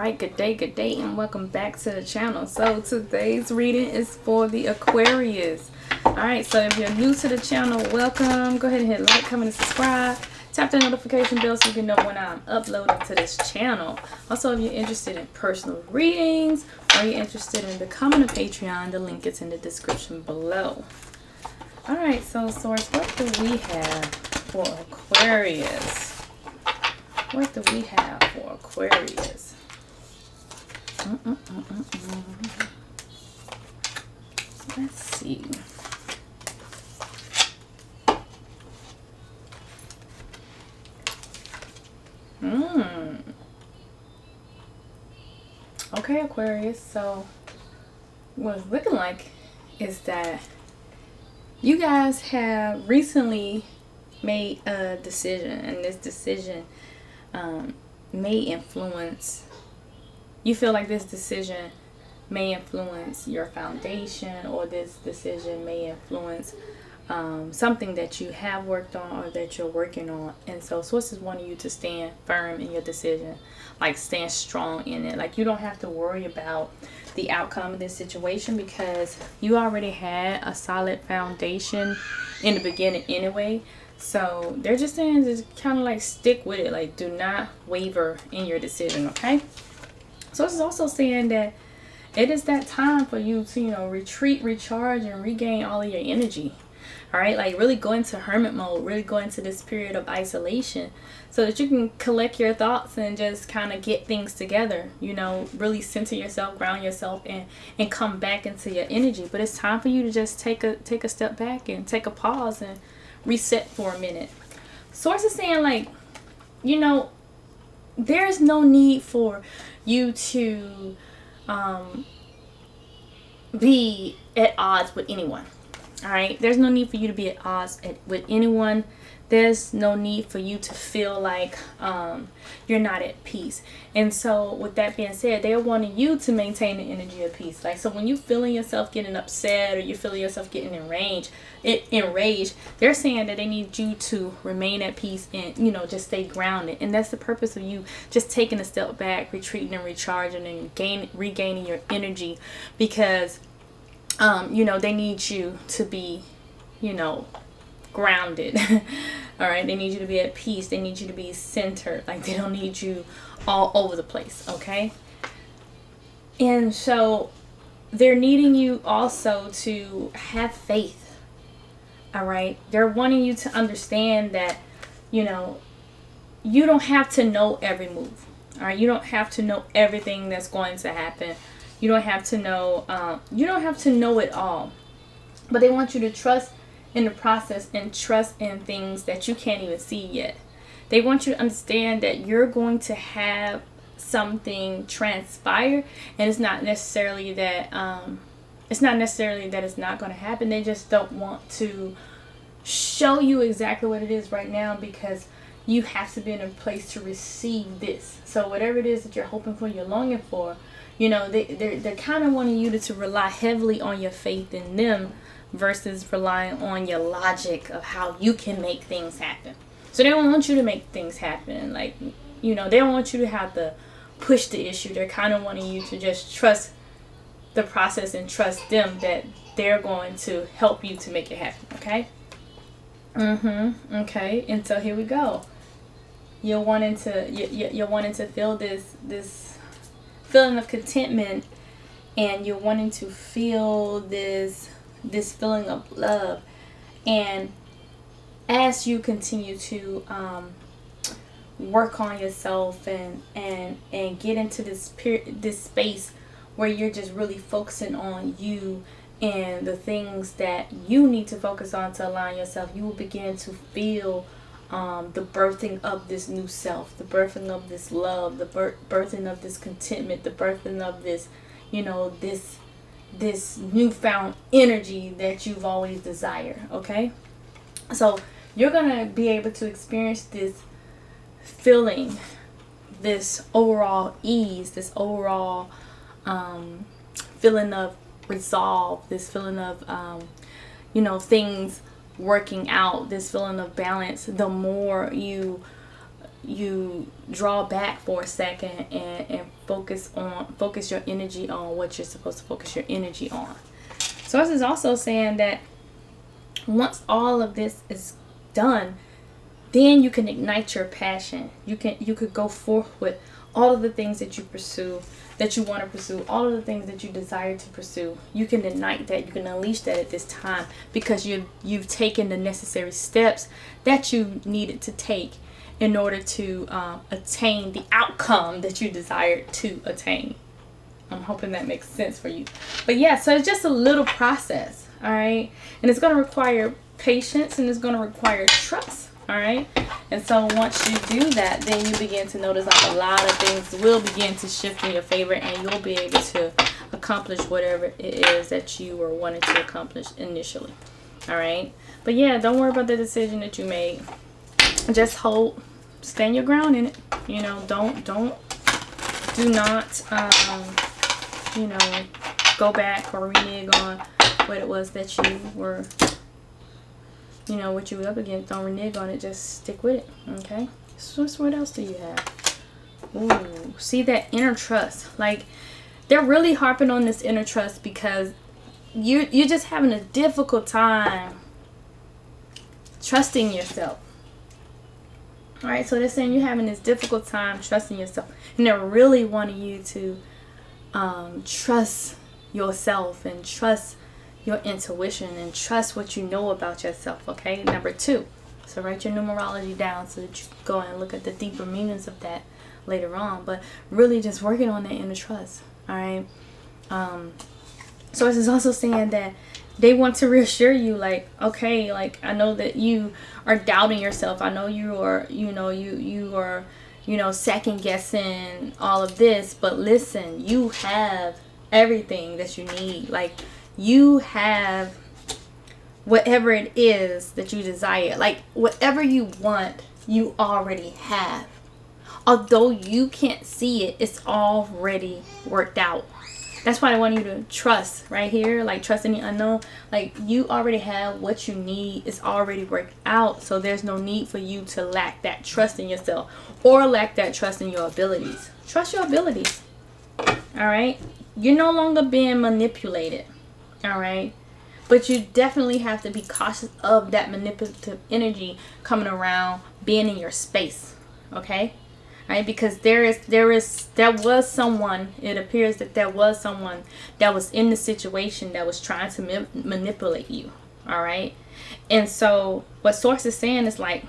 right, good day, and welcome back to the channel. So today's reading is for the Aquarius. All right, so if you're new to the channel, welcome. Go ahead and hit like, comment, and subscribe. Tap the notification bell so you can know when I'm uploading to this channel. Also, if you're interested in personal readings or you're interested in becoming a Patreon, the link is in the description below. All right, so Source, what do we have for Aquarius? What do we have for Aquarius? Let's see. Okay, Aquarius. So what it's looking like is that you guys have recently made a decision, and this decision may influence, you feel like this decision may influence your foundation, or this decision may influence something that you have worked on or that you're working on. And so Source is wanting you to stand firm in your decision, like stand strong in it. Like you don't have to worry about the outcome of this situation because you already had a solid foundation in the beginning anyway. So they're just saying just kind of like stick with it. Like do not waver in your decision, okay? So this is also saying that it is that time for you to, retreat, recharge, and regain all of your energy. All right, like really go into hermit mode, really go into this period of isolation so that you can collect your thoughts and just kind of get things together, really center yourself, ground yourself, and come back into your energy. But it's time for you to just take a step back and take a pause and reset for a minute. Source is saying, like, there's no need for you to be at odds with anyone. All right, there's no need for you to be at odds with anyone. There's no need for you to feel like you're not at peace. And so with that being said, they're wanting you to maintain the energy of peace. Like, so when you feeling yourself getting upset or you feeling yourself getting enraged, they're saying that they need you to remain at peace and, just stay grounded. And that's the purpose of you just taking a step back, retreating and recharging and regaining your energy, because they need you to be, grounded. All right, they need you to be at peace. They need you to be centered. Like, they don't need you all over the place, okay? And so they're needing you also to have faith. All right, they're wanting you to understand that, you don't have to know every move. All right, you don't have to know everything that's going to happen. You don't have to know, it all. But they want you to trust in the process and trust in things that you can't even see yet. They want you to understand that you're going to have something transpire, and it's not necessarily that it's not going to happen. They just don't want to show you exactly what it is right now, because you have to be in a place to receive this. So whatever it is that you're hoping for, you're longing for, they're kind of wanting you to rely heavily on your faith in them versus relying on your logic of how you can make things happen. So they don't want you to make things happen. Like, they don't want you to have to push the issue. They're kind of wanting you to just trust the process and trust them that they're going to help you to make it happen, okay? Okay, and so here we go. You're wanting to feel this feeling of contentment, and you're wanting to feel this feeling of love. And as you continue to work on yourself and get into this space where you're just really focusing on you and the things that you need to focus on to align yourself, you will begin to feel the birthing of this new self, the birthing of this love, the birthing of this contentment, the birthing of this, this newfound energy that you've always desired, okay? So you're going to be able to experience this feeling, this overall ease, this overall feeling of resolve, this feeling of, things working out, this feeling of balance, the more you you draw back for a second and focus your energy on what you're supposed to focus your energy on. Source is also saying that once all of this is done, then you can ignite your passion. You could go forth with all of the things that you pursue, that you want to pursue, all of the things that you desire to pursue. You can ignite that. You can unleash that at this time because you've taken the necessary steps that you needed to take in order to attain the outcome that you desired to attain. I'm hoping that makes sense for you. But yeah, so it's just a little process, all right? And it's going to require patience, and it's going to require trust, all right? And so once you do that, then you begin to notice like a lot of things will begin to shift in your favor, and you'll be able to accomplish whatever it is that you were wanting to accomplish initially, all right? But yeah, don't worry about the decision that you made. Just stand your ground in it. You know, do not, you know, go back or renege on what it was that you were, you know, what you were up against. Don't renege on it. Just stick with it. Okay. So what else do you have? Ooh, see that inner trust. Like, they're really harping on this inner trust because you're just having a difficult time trusting yourself. All right, so they're saying you're having this difficult time trusting yourself, and they're really wanting you to trust yourself and trust your intuition and trust what you know about yourself. Okay, number 2. So write your numerology down so that you can go and look at the deeper meanings of that later on. But really, just working on that inner trust. All right. So this is also saying that they want to reassure you, like, okay, like, I know that you are doubting yourself. I know you are, you are, second guessing all of this. But listen, you have everything that you need. Like, you have whatever it is that you desire. Like, whatever you want, you already have. Although you can't see it, it's already worked out. That's why I want you to trust right here, like trust in the unknown. Like, you already have what you need. It's already worked out. So there's no need for you to lack that trust in yourself or lack that trust in your abilities. Trust your abilities. All right. You're no longer being manipulated. All right. But you definitely have to be cautious of that manipulative energy coming around, being in your space. Okay. Right, because there was someone, it appears that there was someone that was in the situation that was trying to manipulate you. All right. And so what Source is saying is, like,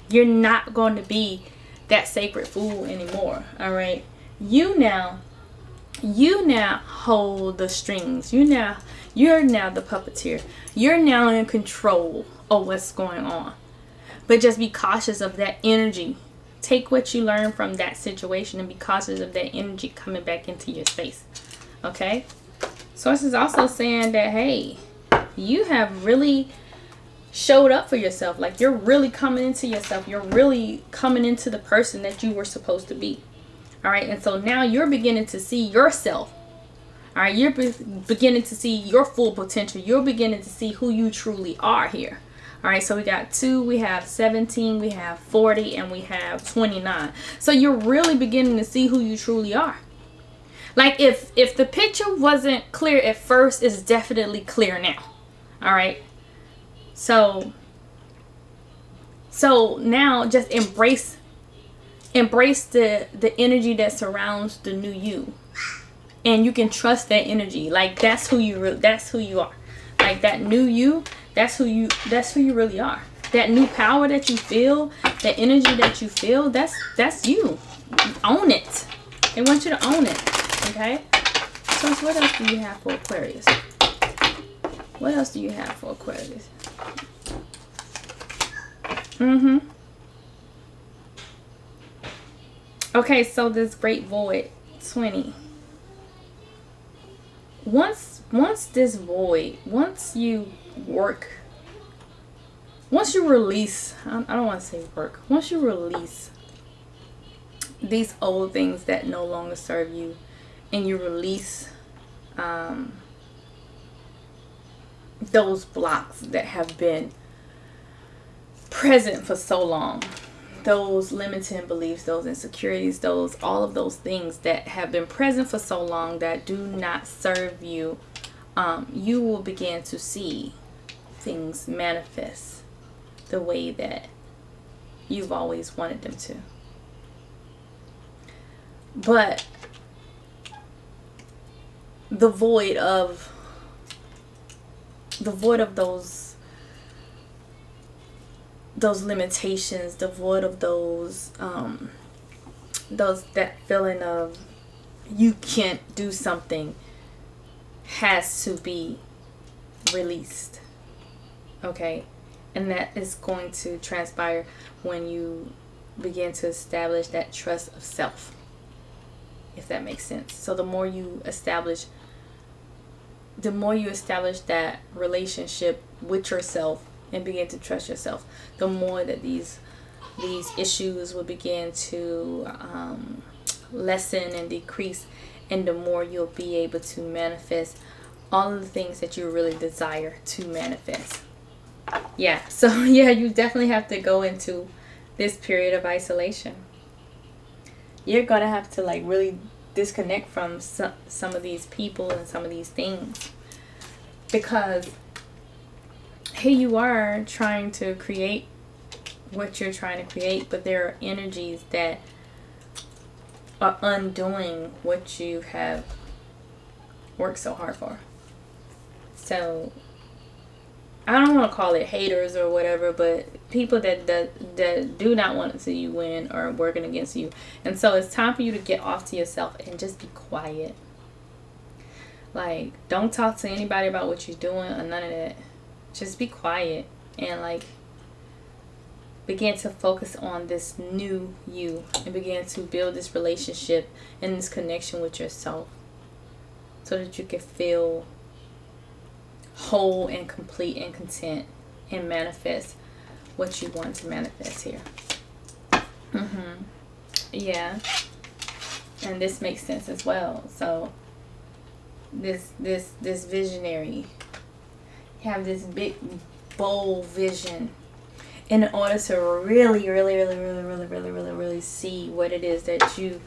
you're not going to be that sacred fool anymore. All right. You now hold the strings. You're now the puppeteer. You're now in control of what's going on. But just be cautious of that energy. Take what you learn from that situation and be cautious of that energy coming back into your space. Okay? Source is also saying that, hey, you have really showed up for yourself. Like, you're really coming into yourself. You're really coming into the person that you were supposed to be. All right? And so now you're beginning to see yourself. All right? You're beginning to see your full potential. You're beginning to see who you truly are here. All right, so we got 2, we have 17, we have 40, and we have 29. So you're really beginning to see who you truly are. Like, if the picture wasn't clear at first, it's definitely clear now. All right. So now just embrace the energy that surrounds the new you, and you can trust that energy. Like, that's who you are. Like, that new you. That's who you really are. That new power that you feel, that energy that you feel, that's you. Own it. They want you to own it. Okay? So what else do you have for Aquarius? What else do you have for Aquarius? Okay, so this Great Void 20. Once this void, once you release, I don't want to say work, once you release these old things that no longer serve you, and you release those blocks that have been present for so long, those limiting beliefs, those insecurities, all of those things that have been present for so long that do not serve you, you will begin to see things manifest the way that you've always wanted them to. But the void of those limitations, the void of that feeling of you can't do something has to be released. Okay? And that is going to transpire when you begin to establish that trust of self, if that makes sense. So the more you establish that relationship with yourself and begin to trust yourself, the more that these issues will begin to lessen and decrease, and the more you'll be able to manifest all of the things that you really desire to manifest. Yeah, so yeah, you definitely have to go into this period of isolation. You're gonna have to like really disconnect from some of these people and some of these things, because here you are trying to create what you're trying to create, but there are energies that are undoing what you have worked so hard for. So I don't want to call it haters or whatever, but people that do not want to see you win are working against you. And so it's time for you to get off to yourself and just be quiet. Like, don't talk to anybody about what you're doing or none of that. Just be quiet and like begin to focus on this new you and begin to build this relationship and this connection with yourself so that you can feel whole and complete and content and manifest what you want to manifest here. Yeah, and this makes sense as well. So this visionary, you have this big bold vision in order to really see what it is that you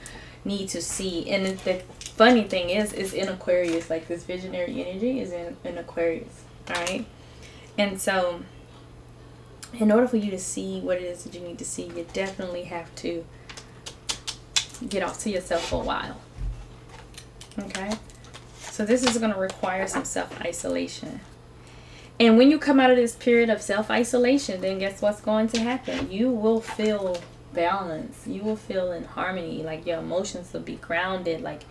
need to see. And the funny thing is in Aquarius, like this visionary energy is in Aquarius, all right? And so in order for you to see what it is that you need to see, you definitely have to get off to yourself for a while. Okay? So this is going to require some self-isolation. And when you come out of this period of self-isolation, then guess what's going to happen? You will feel balance. You will feel in harmony. Like your emotions will be grounded. Like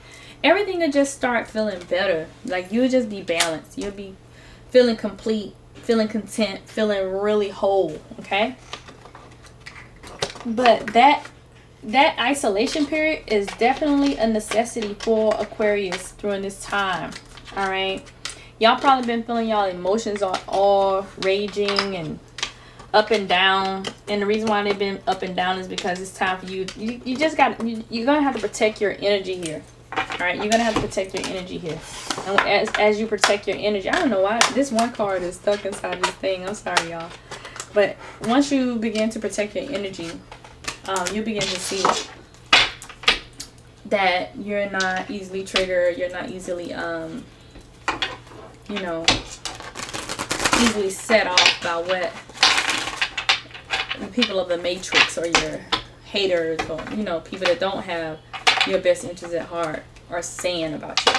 everything will just start feeling better. Like you'll just be balanced. You'll be feeling complete, feeling content, feeling really whole. Okay? But that isolation period is definitely a necessity for Aquarius during this time. All right? Y'all probably been feeling y'all emotions are all raging and up and down. And the reason why they've been up and down is because it's time for you. You just got, you're going to have to protect your energy here. All right? You're going to have to protect your energy here. And as you protect your energy, I don't know why this one card is stuck inside this thing. I'm sorry, y'all. But once you begin to protect your energy, you begin to see that you're not easily triggered. You're not easily, easily set off by what the people of the matrix or your haters or, people that don't have your best interests at heart are saying about you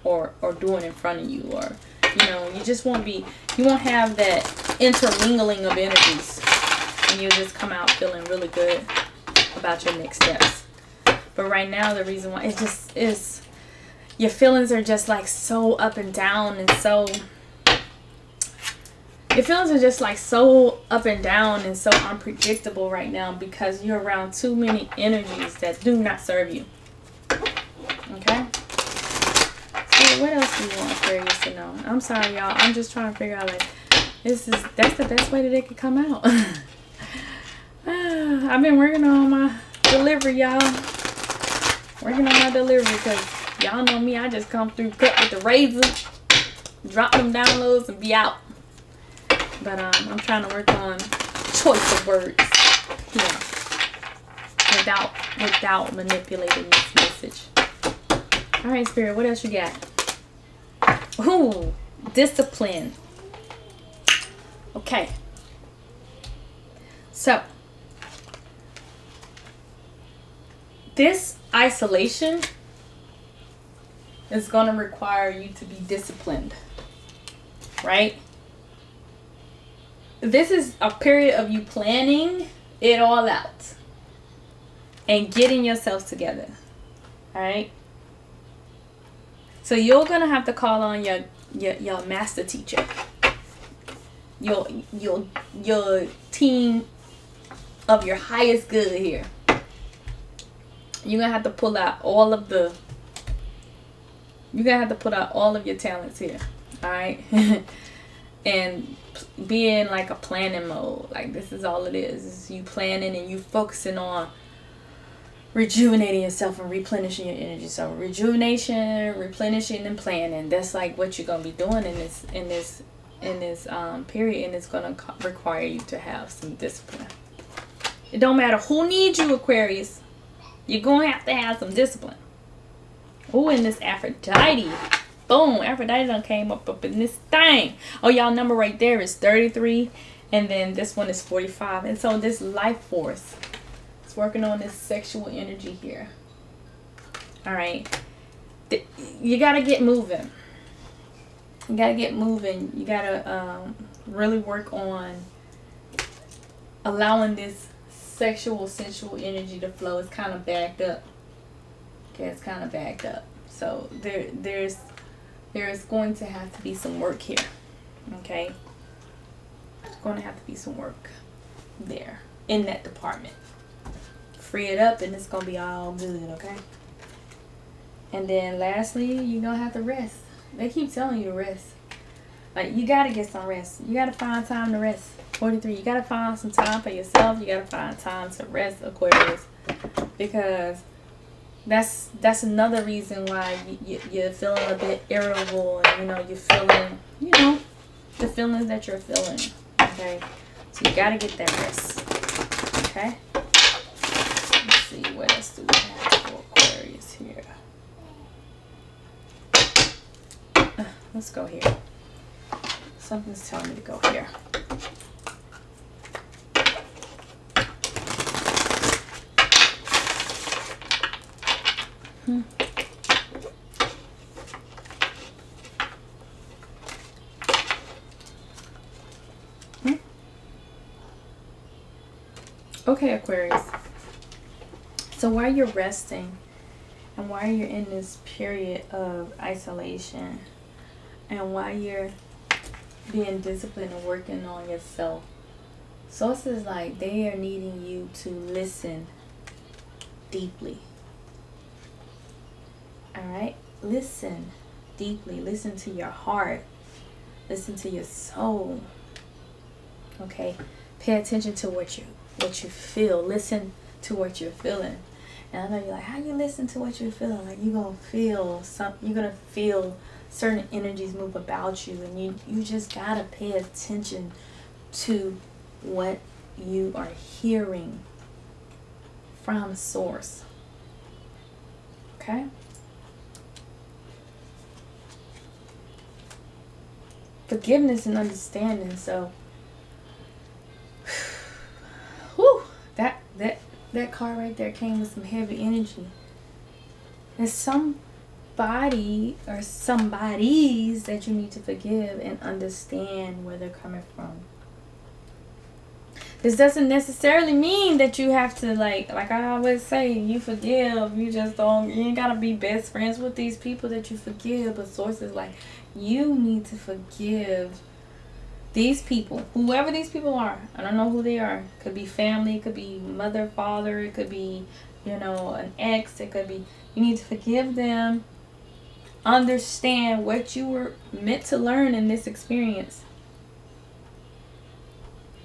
or doing in front of you. Or, you just won't have that intermingling of energies, and you'll just come out feeling really good about your next steps. But right now, the reason why it just is, your feelings are just like so up and down and so, your feelings are just like so up and down and so unpredictable right now because you're around too many energies that do not serve you. Okay? So what else do you want Aquarius to know? I'm sorry, y'all. I'm just trying to figure out, like, that's the best way that it could come out. I've been working on my delivery, y'all. Working on my delivery because y'all know me. I just come through, cut with the razor, drop them downloads, and be out. But I'm trying to work on choice of words. Yeah. without manipulating this message. All right, Spirit, what else you got? Ooh, discipline. Okay. So, this isolation is going to require you to be disciplined, right? This is a period of you planning it all out and getting yourself together, all right? So you're going to have to call on your master teacher, your team of your highest good here. You're going to have to pull out all of your talents here, all right? And be in like a planning mode. Like, this is all it is. It's you planning and you focusing on rejuvenating yourself and replenishing your energy. So rejuvenation, replenishing, and planning. That's like what you're gonna be doing in this period, and it's gonna require you to have some discipline. It don't matter who needs you, Aquarius. You're gonna have some discipline. Oh, in this Aphrodite. Boom, Aphrodite done came up in this thing. Oh, y'all number right there is 33. And then this one is 45. And so this life force is working on this sexual energy here. All right. You got to get moving. You got to get moving. You got to really work on allowing this sexual, sensual energy to flow. It's kind of backed up. Okay, it's kind of backed up. So there's going to have to be some work here, okay? There's going to have to be some work there in that department. Free it up and it's going to be all good, okay? And then lastly, you're going to have to rest. They keep telling you to rest. Like, you got to get some rest. You got to find time to rest. 43, you got to find some time for yourself. You got to find time to rest, Aquarius. Because that's another reason why you're feeling a bit irritable, and you're feeling the feelings that you're feeling. Okay, so you gotta get that rest. Okay, let's see, what else do we have for Aquarius here? Let's go here. Something's telling me to go here. Okay, Aquarius. So while you're resting and while you're in this period of isolation and while you're being disciplined and working on yourself, sources like they are needing you to listen deeply. All right, listen deeply. Listen to your heart. Listen to your soul. Okay, pay attention to what you feel. Listen to what you're feeling. And I know you're like, how you listen to what you're feeling? Like, you're gonna feel certain energies move about you, and you just gotta pay attention to what you are hearing from source. Okay. Forgiveness and understanding. So, whew, that card right there came with some heavy energy. There's somebody or somebodies that you need to forgive and understand where they're coming from. This doesn't necessarily mean that you have to like I always say, you forgive. You ain't gotta be best friends with these people that you forgive. But sources like, you need to forgive these people, whoever these people are. I don't know who they are. Could be family, it could be mother, father, it could be, an ex, it could be, you need to forgive them. Understand what you were meant to learn in this experience.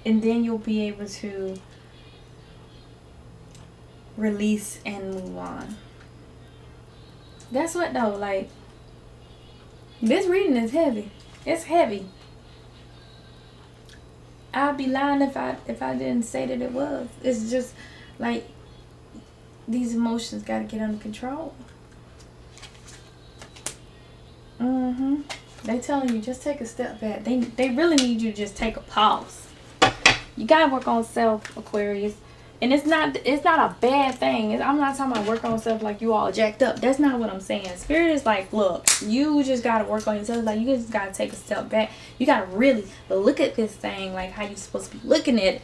And then you'll be able to release and move on. That's what though, like, this reading is heavy. It's heavy. I'd be lying if I didn't say that it was. It's just like, these emotions got to get under control. They telling you just take a step back. They really need you to just take a pause. You gotta work on self, Aquarius, and it's not a bad thing. I'm not talking about work on self like you all jacked up. That's not what I'm saying. Spirit is like, look, you just gotta work on yourself. Like, you just gotta take a step back. You gotta really look at this thing like how you're supposed to be looking at it.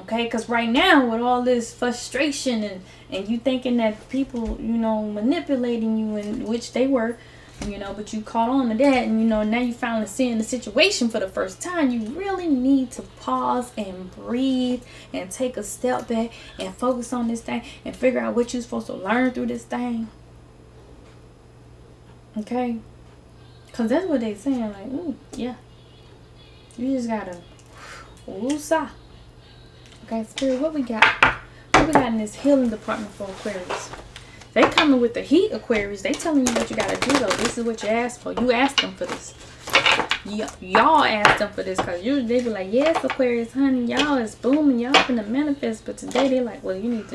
Okay, because right now with all this frustration and you thinking that people, you know, manipulating you, in which they were, you know, but you caught on to that, and you know, now you finally seeing the situation for the first time. You really need to pause and breathe and take a step back and focus on this thing and figure out what you're supposed to learn through this thing. Okay, because that's what they saying, like, ooh, yeah, you just gotta woosah. Okay, Spirit, what we got? What we got in this healing department for Aquarius? They coming with the heat, Aquarius. They telling you what you gotta do, though. This is what you asked for. You asked them for this. Y'all asked them for this, because usually they be like, yes, Aquarius, honey, y'all is booming, y'all finna manifest. But today they're like, well, you need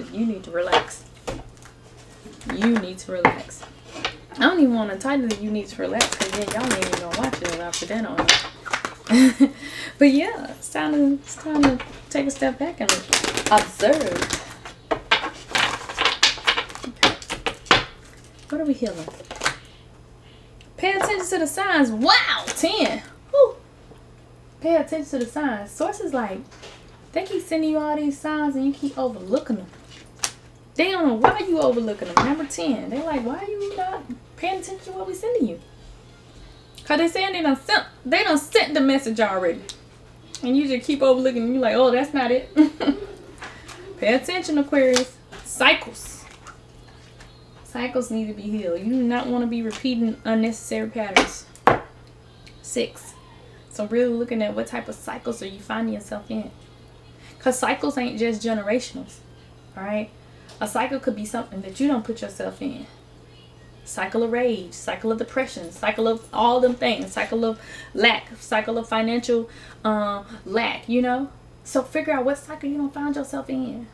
to relax. You need to relax. I don't even want to title it, you need to relax, because then y'all ain't even gonna watch it after that on it. But yeah, it's time to take a step back and observe. What are we healing? Pay attention to the signs. Wow, 10. Woo. Pay attention to the signs. Sources, like, they keep sending you all these signs and you keep overlooking them. They don't know why you overlooking them. Number 10. They're like, why are you not paying attention to what we sending you? Because they saying they done sent the message already. And you just keep overlooking and you're like, oh, that's not it. Pay attention, Aquarius. Cycles. Cycles need to be healed. You do not want to be repeating unnecessary patterns. 6. So really looking at what type of cycles are you finding yourself in. Because cycles ain't just generationals. Alright? A cycle could be something that you don't put yourself in. Cycle of rage, cycle of depression, cycle of all them things, cycle of lack, cycle of financial lack, you know? So figure out what cycle you don't find yourself in.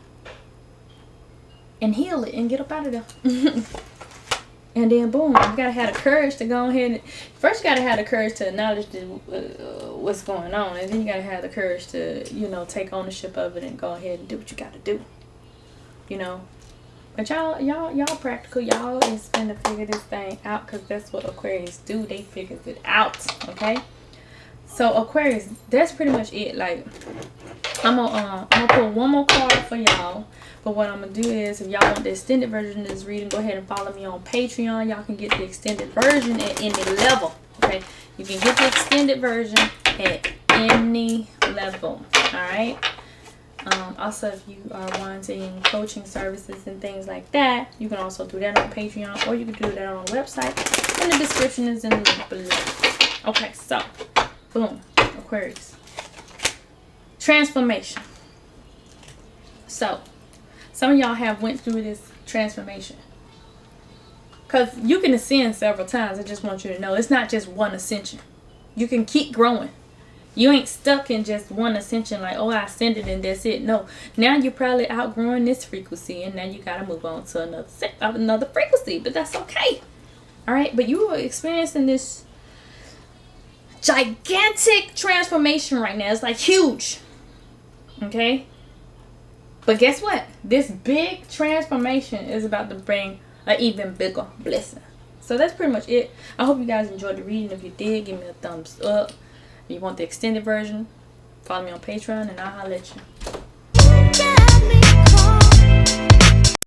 And heal it and get up out of there. And then boom, you gotta have the courage to go ahead and first you gotta have the courage to acknowledge what's going on, and then you gotta have the courage to, you know, take ownership of it and go ahead and do what you gotta do. You know. But y'all practical. Y'all is finna figure this thing out, because that's what Aquarius do. They figures it out. Okay. So Aquarius, that's pretty much it. Like, I'm gonna pull one more card for y'all. But what I'm going to do is, if y'all want the extended version of this reading, go ahead and follow me on Patreon. Y'all can get the extended version at any level. Okay? You can get the extended version at any level. Alright? Also, if you are wanting coaching services and things like that, you can also do that on Patreon, or you can do that on the website. And the description is in the link below. Okay, so, boom. Aquarius. Transformation. So, some of y'all have went through this transformation. Because you can ascend several times. I just want you to know, it's not just one ascension. You can keep growing. You ain't stuck in just one ascension like, oh, I ascended and that's it. No. Now you're probably outgrowing this frequency, and now you got to move on to another frequency. But that's okay. Alright? But you are experiencing this gigantic transformation right now. It's like huge. Okay? But guess what? This big transformation is about to bring an even bigger blessing. So that's pretty much it. I hope you guys enjoyed the reading. If you did, give me a thumbs up. If you want the extended version, follow me on Patreon, and I'll holler at you.